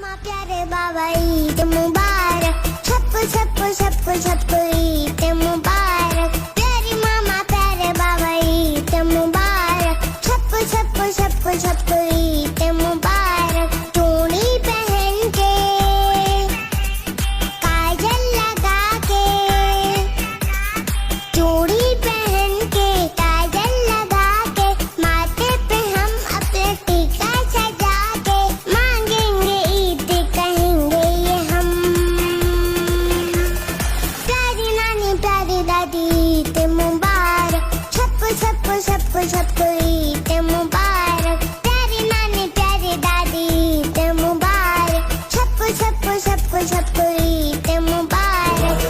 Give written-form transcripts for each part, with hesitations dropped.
मामा प्यारे बाबा ईद मुबारक। छप छप छप छप ईद मुबारक। प्यारे मामा प्यारे बाबा ईद मुबारक। छप छप छप छप ईद मुबारक। चूड़ी पहन के काजल लगा के, चूड़ी पहन के काजल लगा के, माथे पे हम अपने टीका सजा के, मांगेंगे ईद कहेंगे ये हम। प्यारी नानी प्यारी दादी ईद मुबारक। छप छप छप छप ईद मुबारक। प्यारी नानी प्यारी दादी ईद मुबारक। छप छप छप छप ईद मुबारक।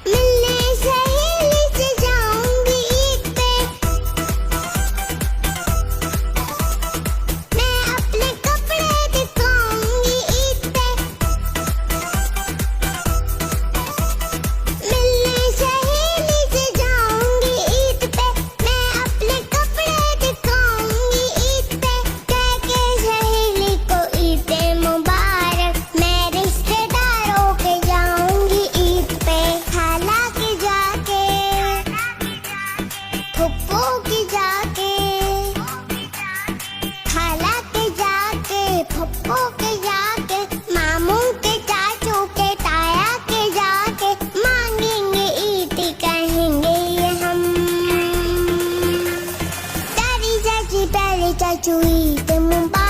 मिलने सहेली से जाऊंगी ईद पे, मैं अपने कपड़े दिखाऊंगी ईद पे। मिलने सहेली से जाऊंगी ईद पे, मैं अपने कपड़े दिखाऊंगी ईद पे। कह के सहेली को ईद मुबारक, मैं रिश्तेदारों के जाऊंगी ईद पे। खाला के जाके, फुप्पो की जाके, खाला के जाके, फुप्पो के जाके, मामू के चाचू के ताया के जाके, मांगेंगे ईद कहेंगे ये हम। प्यारी चाची प्यारे चाचू ईद मुबारक।